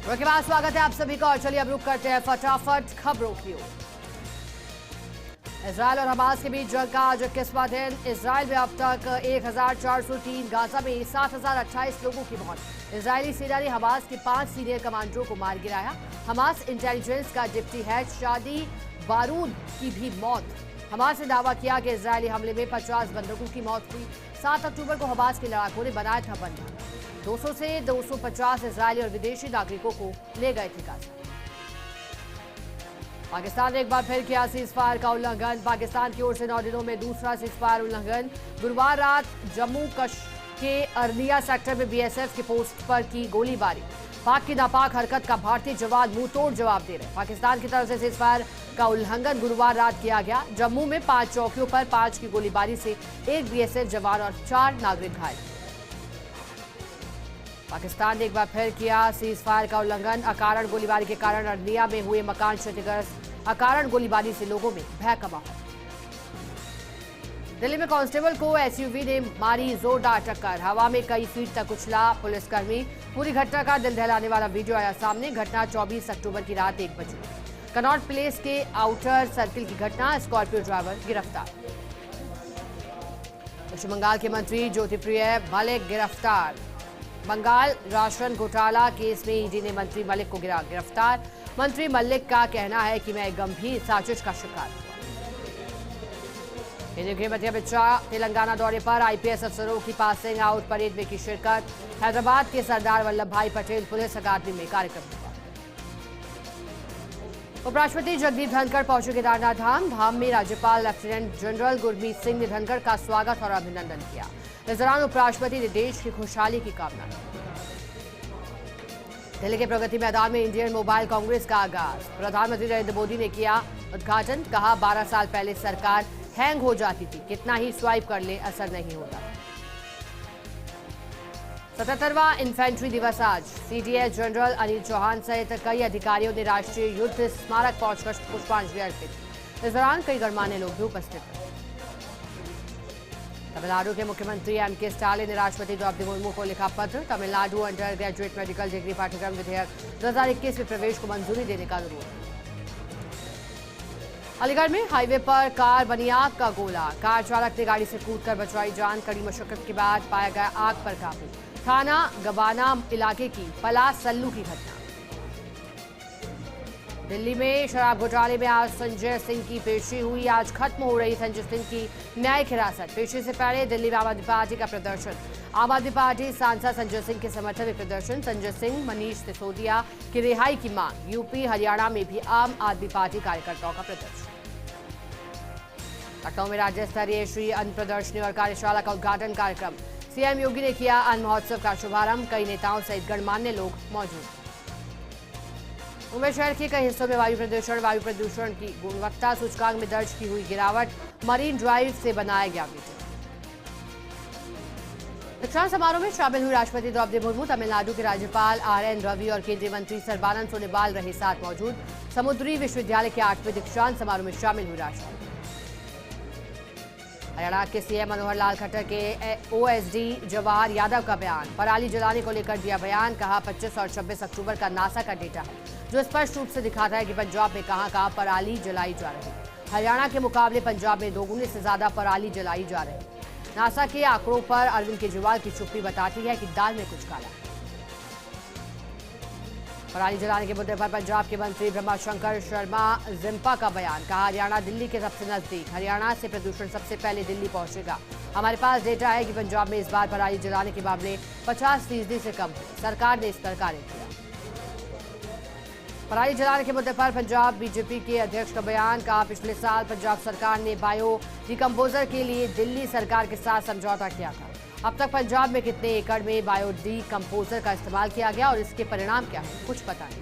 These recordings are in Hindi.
के बाद स्वागत है आप सभी का और चलिए अब रुक करते हैं फटाफट खबरों की ओर। इजरायल और हमास के बीच जंग का आज 21वां दिन। इजरायल में अब तक 1403, गाजा में 7028 लोगों की मौत। इजरायली सेना ने हमास के 5 सीनियर कमांडरों को मार गिराया। हमास इंटेलिजेंस का डिप्टी हेड शादी बारूद की भी मौत। हमास ने दावा किया कि इजरायली हमले में 50 बंधकों की मौत हुई। 7 अक्टूबर को हमास के लड़ाकों ने बनाया था बंधक। 200 से 250 इजरायली और विदेशी नागरिकों को ले गए थे गाजा। पाकिस्तान ने एक बार फिर किया सीजफायर का उल्लंघन। पाकिस्तान की ओर से 9 दिनों में दूसरा सीजफायर उल्लंघन। गुरुवार रात जम्मू के अरनिया सेक्टर में बीएसएफ की पोस्ट पर की गोलीबारी। पाक की नापाक हरकत का भारतीय जवान मुंह तोड़ जवाब दे रहे। पाकिस्तान की तरफ से सीजफायर का उल्लंघन गुरुवार रात किया गया। जम्मू में 5 चौकियों पर 5 की गोलीबारी से 1 बीएसएफ जवान और 4 नागरिक घायल। पाकिस्तान ने एक बार फिर किया सीजफायर का उल्लंघन। अकारण गोलीबारी के कारण अरनिया में हुए मकान क्षतिग्रस्त। अकारण गोलीबारी से लोगों में भय का माहौल। दिल्ली में कांस्टेबल को एसयूवी ने मारी जोरदार टक्कर। हवा में कई फीट तक उछला पुलिसकर्मी। पूरी घटना का दिल दहलाने वाला वीडियो आया सामने। घटना 24 अक्टूबर की रात 1 बजे। कनॉट प्लेस के आउटर सर्किल की घटना। स्कॉर्पियो ड्राइवर गिरफ्तार। पश्चिम बंगाल के मंत्री ज्योतिप्रिय मलिक गिरफ्तार। बंगाल राशन घोटाला केस में ईडी ने मंत्री मलिक को गिरफ्तार। मंत्री मलिक का कहना है कि मैं गंभीर साजिश का शिकार हुआ। केंद्रीय गृह मंत्री अमित शाह तेलंगाना दौरे पर। आईपीएस अफसरों की पासिंग आउट परेड में की शिरकत। हैदराबाद के सरदार वल्लभ भाई पटेल पुलिस अकादमी में कार्यक्रम हुआ। उपराष्ट्रपति जगदीप धनखड़ पहुंचे केदारनाथ धाम। धाम में राज्यपाल लेफ्टिनेंट जनरल गुरमीत सिंह ने धनखड़ का स्वागत और अभिनंदन किया। इस दौरान उपराष्ट्रपति ने देश की खुशहाली की कामना की। दिल्ली के प्रगति मैदान में इंडियन मोबाइल कांग्रेस का आगाज। प्रधानमंत्री नरेंद्र मोदी ने किया उद्घाटन। कहा 12 साल पहले सरकार हैंग हो जाती थी, कितना ही स्वाइप कर ले असर नहीं होता। 77वां इन्फेंट्री दिवस आज। सीडीएस जनरल अनिल चौहान सहित कई अधिकारियों ने राष्ट्रीय युद्ध स्मारक पहुंचकर पुष्पांजलि अर्पित। इस दौरान कई गणमान्य लोग भी उपस्थित थे। तमिलनाडु के मुख्यमंत्री एमके स्टालिन ने राष्ट्रपति द्रौपदी मुर्मू को लिखा पत्र। Tamil Nadu under graduate medical degree पाठ्यक्रम विधेयक 2021 में प्रवेश को मंजूरी देने का अनुरोध। अलीगढ़ में हाईवे पर कार बनी आग का गोला। कार चालक ने गाड़ी से कूदकर बचाई जान। कड़ी मशक्कत के बाद पाया गया आग पर काबू। थाना गबाना इलाके की पलास सल्लू की घटना। दिल्ली में शराब घोटाले में आज संजय सिंह की पेशी हुई। आज खत्म हो रही संजय सिंह की न्यायिक हिरासत। पेशी से पहले दिल्ली में आम आदमी पार्टी का प्रदर्शन। आम आदमी पार्टी सांसद संजय सिंह के समर्थन में प्रदर्शन। संजय सिंह, मनीष सिसोदिया की रिहाई की मांग। यूपी हरियाणा में भी आम आदमी पार्टी कार्यकर्ताओं का प्रदर्शन। लखनऊ में राज्य स्तरीय श्री अन्न प्रदर्शनी और कार्यशाला का उद्घाटन कार्यक्रम। सीएम योगी ने किया अन्न महोत्सव का शुभारंभ। कई नेताओं सहित गणमान्य लोग मौजूद। मुंबई शहर के कई हिस्सों में वायु प्रदूषण की गुणवत्ता सूचकांक में दर्ज की हुई गिरावट। मरीन ड्राइव से बनाया गया वीडियो। दीक्षांत समारोह में शामिल हुई राष्ट्रपति द्रौपदी मुर्मू। तमिलनाडु के राज्यपाल आरएन रवि और केंद्रीय मंत्री सर्बानंद सोनोवाल रहे साथ मौजूद। समुद्री विश्वविद्यालय के 8वें दीक्षांत समारोह में शामिल हुई राष्ट्रपति। हरियाणा के सीएम मनोहर लाल खट्टर के ओएसडी जवाहर यादव का बयान। पराली जलाने को लेकर दिया बयान। कहा 25 और 26 अक्टूबर का नासा का डेटा है जो स्पष्ट रूप से दिखाता है कि पंजाब में कहां पराली जलाई जा रही है। हरियाणा के मुकाबले पंजाब में 2 गुने से ज्यादा पराली जलाई जा रही है। नासा के आंकड़ों पर अरविंद केजरीवाल की चुप्पी बताती है कि दाल में कुछ काला है। पराली जलाने के मुद्दे पर पंजाब के मंत्री ब्रह्माशंकर शर्मा जिम्पा का बयान। कहा हरियाणा दिल्ली के सबसे नजदीक। हरियाणा से प्रदूषण सबसे पहले दिल्ली पहुंचेगा। हमारे पास डेटा है कि पंजाब में इस बार पराली जलाने के मामले 50% से कम है। सरकार ने इस पर कार्य किया। पराली जलाने के मुद्दे पर पंजाब बीजेपी के अध्यक्ष का बयान। कहा पिछले साल पंजाब सरकार ने बायो डिकम्पोजर के लिए दिल्ली सरकार के साथ समझौता किया था। अब तक पंजाब में कितने एकड़ में बायो डिकम्पोजर का इस्तेमाल किया गया और इसके परिणाम क्या है, कुछ पता नहीं।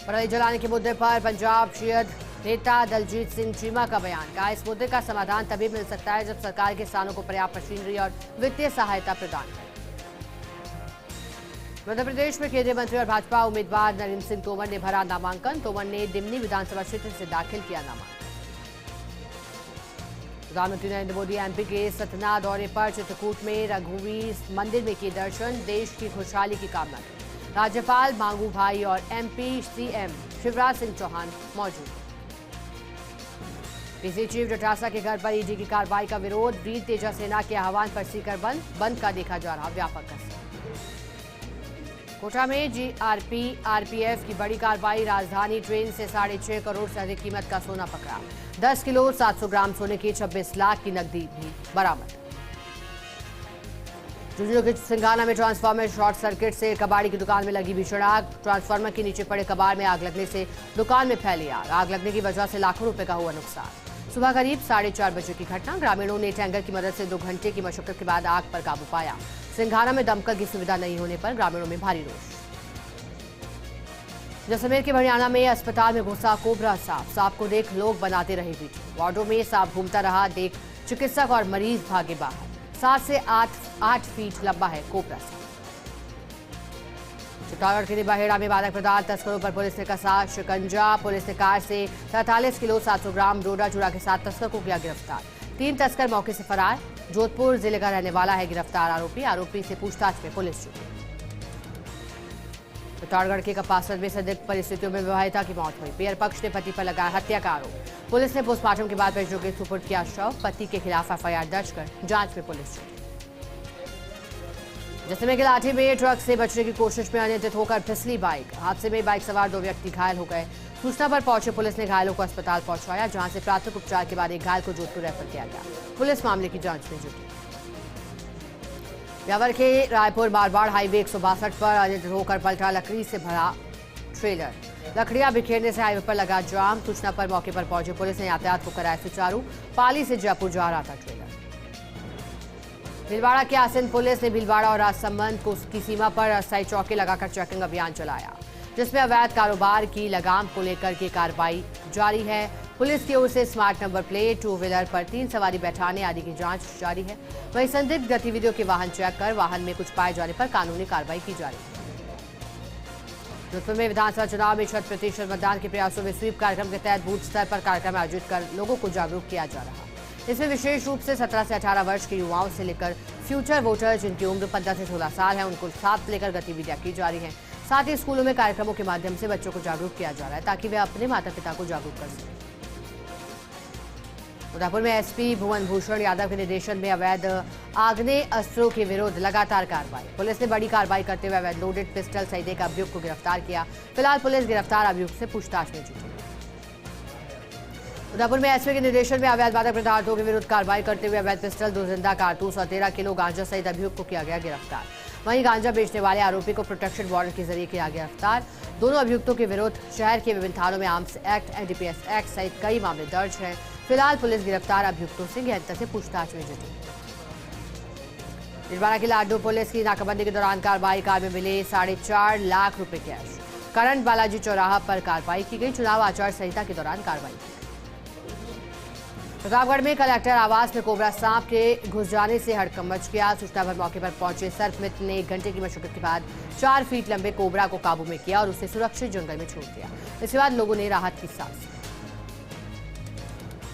पराली जलाने के मुद्दे पर पंजाब शियद नेता दलजीत सिंह चीमा का बयान। कहा इस मुद्दे का समाधान तभी मिल सकता है जब सरकार किसानों को पर्याप्त मशीनरी और वित्तीय सहायता प्रदान करे। मध्य प्रदेश में केंद्रीय मंत्री और भाजपा उम्मीदवार नरेंद्र सिंह तोमर ने भरा नामांकन। तोमर ने दिमनी विधानसभा क्षेत्र से दाखिल किया नामांकन। प्रधानमंत्री नरेंद्र मोदी एमपी के सतना दौरे पर चित्रकूट में रघुवीर मंदिर में किए दर्शन। देश की खुशहाली की कामना की। राज्यपाल मांगू भाई और MP CM शिवराज सिंह चौहान मौजूद। पीसी चीफ जटासा के घर पर ईडी की कार्रवाई का विरोध। वीर तेजा सेना के आह्वान पर सीकर बंद का देखा जा रहा व्यापक असर। कोटा में GRP RPF की बड़ी कार्रवाई। राजधानी ट्रेन से 6.5 करोड़ से अधिक कीमत का सोना पकड़ा। 10 किलो 700 ग्राम सोने की 26 लाख की नकदी भी बरामद। झुंझुनू के सिंघाना में ट्रांसफार्मर शॉर्ट सर्किट से कबाड़ी की दुकान में लगी भीषण आग। ट्रांसफार्मर के नीचे पड़े कबाड़ में आग लगने से दुकान में फैली आग। आग लगने की वजह से लाखों रुपए का हुआ नुकसान। सुबह करीब 4:30 बजे की घटना। ग्रामीणों ने टैंकर की मदद से 2 घंटे की मशक्कत के बाद आग पर काबू पाया। सिंघाना में दमकल की सुविधा नहीं होने पर ग्रामीणों में भारी रोष। जैसलमेर के भड़ियाना में अस्पताल में घुसा कोबरा सांप। सांप को देख लोग बनाते रहे वीडियो। वार्डों में सांप घूमता रहा, देख चिकित्सक और मरीज भागे बाहर। 7 से 8 फीट लंबा है कोबरा सांप। चित्तौड़गढ़ के निबाहेड़ा में मादक पदार्थ तस्करों पर पुलिस ने कसा शिकंजा। पुलिस ने कार से 43 किलो 700 ग्राम डोडा चूरा के साथ तस्कर को किया गिरफ्तार। 3 तस्कर मौके से फरार। जोधपुर जिले का रहने वाला है गिरफ्तार आरोपी से पूछताछ में पुलिस जुटी। चित्तौड़गढ़ के कपासर में संदिग्ध परिस्थितियों में विवाहिता की मौत हुई। पियर पक्ष ने पति पर लगाया हत्या का आरोप। पुलिस ने पोस्टमार्टम के बाद परिजनों के सुपुर्द किया शव। पति के खिलाफ FIR दर्ज कर जांच में पुलिस जुटी। जैसलमेर के लाठी में ट्रक से बचने की कोशिश में अनियंत्रित होकर फिसली बाइक। हादसे में बाइक सवार 2 व्यक्ति घायल हो गए। सूचना पर पहुंचे पुलिस ने घायलों को अस्पताल पहुंचाया, जहां से प्राथमिक उपचार के बाद एक घायल को जोधपुर रेफर किया गया। पुलिस मामले की जांच में जुटी। ब्यावर के रायपुर मारवाड़ हाईवे 162 पर अनियंत्रित होकर पलटा लकड़ी से भरा ट्रेलर। लकड़ियां बिखेरने से हाईवे पर लगा जाम। सूचना पर मौके पर पहुंचे पुलिस ने यातायात को कराया सुचारू। पाली से जयपुर जा रहा था ट्रेलर। भीलवाड़ा के आसिन पुलिस ने भीलवाड़ा और राजसमंद की सीमा पर अस्थायी चौकी लगाकर चेकिंग अभियान चलाया, जिसमें अवैध कारोबार की लगाम को लेकर के कार्रवाई जारी है। पुलिस की ओर से स्मार्ट नंबर प्लेट, 2 व्हीलर पर 3 सवारी बैठाने आदि की जांच जारी है। वहीं संदिग्ध गतिविधियों के वाहन चेक कर वाहन में कुछ पाए जाने पर कानूनी कार्रवाई की जा रही है। जोधपुर में विधानसभा चुनाव में 100% मतदान के प्रयासों में स्वीप कार्यक्रम के तहत बूथ स्तर पर कार्यक्रम आयोजित कर लोगों को जागरूक किया जा रहा है। इसमें विशेष रूप से 17 से 18 वर्ष के युवाओं से लेकर फ्यूचर वोटर जिनकी उम्र 15 से 16 साल है, उनको साथ लेकर गतिविधियां की जा रही हैं। साथ ही स्कूलों में कार्यक्रमों के माध्यम से बच्चों को जागरूक किया जा रहा है, ताकि वे अपने माता पिता को जागरूक कर सकें। उदयपुर में SP भुवन भूषण यादव के निर्देशन में अवैध आग्नेय अस्त्रों के विरुद्ध लगातार कार्रवाई। पुलिस ने बड़ी कार्रवाई करते हुए अवैध लोडेड पिस्टल सहित एक अभियुक्त को गिरफ्तार किया। फिलहाल पुलिस गिरफ्तार अभियुक्त से पूछताछ में जुटी। उदयपुर में SP के निर्देशन में अवैध मादक पदार्थों के विरुद्ध कार्रवाई करते हुए अवैध पिस्टल, 2 जिंदा कारतूस और 13 किलो गांजा सहित अभियुक्त को किया गया गिरफ्तार। वहीं गांजा बेचने वाले आरोपी को प्रोटेक्शन वारंट के जरिए किया गया गिरफ्तार। दोनों अभियुक्तों के विरुद्ध शहर के विभिन्न थानों में आर्म्स एक्ट, NDPS एक्ट सहित कई मामले दर्ज हैं। फिलहाल पुलिस गिरफ्तार अभियुक्तों से गहनता से पूछताछ में जुटी। भीलवाड़ा की लाडो पुलिस की नाकाबंदी के दौरान कार्रवाई। कार में मिले 4.5 लाख रुपए कैश। करंट बालाजी चौराहा पर कार्रवाई की गई। चुनाव आचार संहिता के दौरान कार्रवाई की गई। प्रतापगढ़ में कलेक्टर आवास में कोबरा सांप के घुस जाने से हड़कंप मच गया। सूचना पर मौके पर पहुंचे सर्प मित्र ने 1 घंटे की मशक्कत के बाद 4 फीट लंबे कोबरा को काबू में किया और उसे सुरक्षित जंगल में छोड़ दिया। इसके बाद लोगों ने राहत की सांस ली।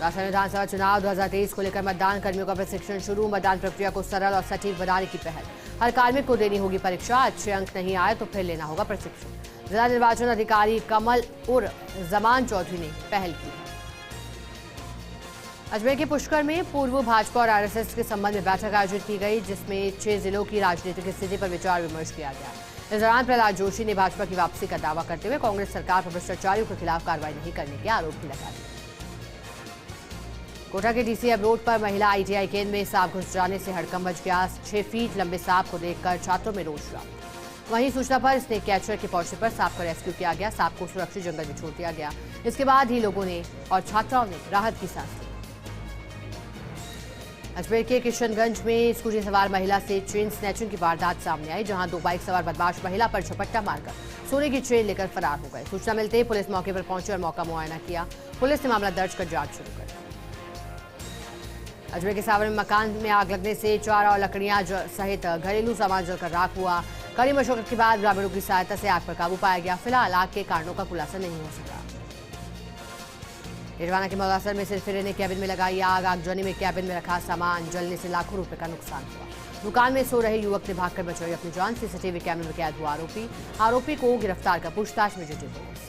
राजस्थान विधानसभा चुनाव 2023 को लेकर मतदान कर्मियों का प्रशिक्षण शुरू। मतदान प्रक्रिया को सरल और सटीक बनाने की पहल। हर कार्मिक को देनी होगी परीक्षा। अच्छे अंक नहीं आए तो फिर लेना होगा प्रशिक्षण। जिला निर्वाचन अधिकारी कमल उर्फ जमान चौधरी ने पहल की। अजमेर के पुष्कर में पूर्व भाजपा और RSS के संबंध में बैठक आयोजित की गई, जिसमें 6 जिलों की राजनीतिक स्थिति पर विचार विमर्श किया गया। इस दौरान प्रहलाद जोशी ने भाजपा की वापसी का दावा करते हुए कांग्रेस सरकार पर भ्रष्टाचारियों के खिलाफ कार्रवाई नहीं करने के आरोप भी लगा दिए। कोटा के DCM रोड पर महिला ITI केंद्र में सांप घुस जाने से हड़कंप मच गया। 6 फीट लंबे सांप को देखकर छात्रों में रोष हुआ। वहीं सूचना पर स्नेक कैचर के पहुंचने पर सांप को रेस्क्यू किया गया। सांप को सुरक्षित जंगल में छोड़ दिया गया। इसके बाद ही लोगों ने और छात्राओं ने राहत की सांस ली। अजमेर के किशनगंज में स्कूटी सवार महिला से चेन स्नैचिंग की वारदात सामने आई, जहां 2 बाइक सवार बदमाश महिला पर झपट्टा मारकर सोने की चेन लेकर फरार हो गए। सूचना मिलते ही पुलिस मौके पर पहुंची और मौका मुआयना किया। पुलिस ने मामला दर्ज कर जांच शुरू कर दी। अजमेर के सावर में मकान में आग लगने से 4 और लकड़ियां सहित घरेलू सामान जलकर राख हुआ। कड़ी मशक्कत के बाद ग्रामीणों की सहायता से आग पर काबू पाया गया। फिलहाल आग के कारणों का खुलासा नहीं हो सका। हिरवाना के मौलासर में सिरफिरे ने कैबिन में लगाई आग। आगजनी में कैबिन में रखा सामान जलने से लाखों रुपए का नुकसान हुआ। दुकान में सो रहे युवक ने भागकर बचाई अपनी जान। सीसीटीवी कैमरे में कैद हुआ आरोपी को गिरफ्तार कर पूछताछ में जुटी पुलिस।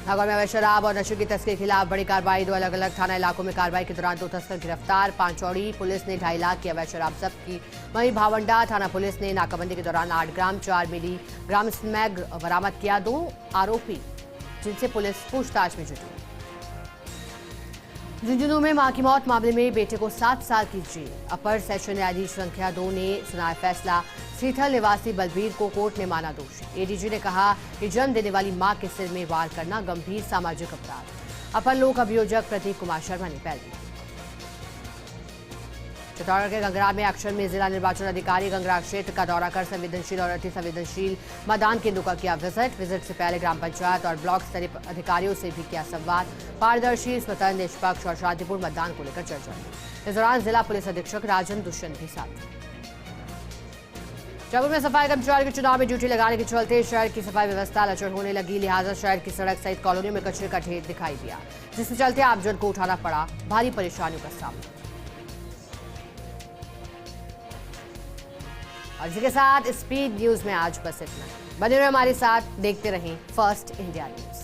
नागौर में अवैध शराब और नशे की तस्करी के खिलाफ बड़ी कार्रवाई। 2 अलग अलग थाना इलाकों में कार्रवाई के दौरान 2 तस्कर गिरफ्तार। पांचौड़ी पुलिस ने 2.5 लाख की अवैध शराब जब्त की। वहीं भावंडा थाना पुलिस ने नाकाबंदी के दौरान 8 ग्राम 4 मिली ग्राम स्मैग बरामद किया। 2 आरोपी जिनसे पुलिस पूछताछ में जुटी। झुंझुनू में मां की मौत मामले में बेटे को 7 साल की जेल। अपर सेशन न्यायाधीश संख्या 2 ने सुनाया फैसला। सीथल निवासी बलबीर को कोर्ट ने माना दोषी। एडीजी ने कहा कि जन्म देने वाली मां के सिर में वार करना गंभीर सामाजिक अपराध। अपर लोक अभियोजक प्रदीप कुमार शर्मा ने पहल दी। चित्तौड़गढ़ के गंगरा में अक्षर में जिला निर्वाचन अधिकारी गंगरा क्षेत्र का दौरा कर संवेदनशील और अति संवेदनशील मतदान केंद्रों का किया विजिट से पहले ग्राम पंचायत और ब्लॉक स्तरीय अधिकारियों से भी किया संवाद। पारदर्शी, स्वतंत्र, निष्पक्ष और शांतिपूर्ण मतदान को लेकर चर्चा की। इस दौरान जिला पुलिस अधीक्षक राजन दुष्यंत भी साथ। जयपुर में सफाई कर्मचारी के चुनाव में ड्यूटी लगाने के चलते शहर की सफाई व्यवस्था लचर होने लगी। लिहाजा शहर की सड़क सहित कॉलोनियों में कचरे का ढेर दिखाई दिया, जिसके चलते आमजन को उठाना पड़ा भारी परेशानियों का सामना। और इसी के साथ स्पीड न्यूज में आज बस इतना। बने रहे हमारे साथ, देखते रहें फर्स्ट इंडिया न्यूज।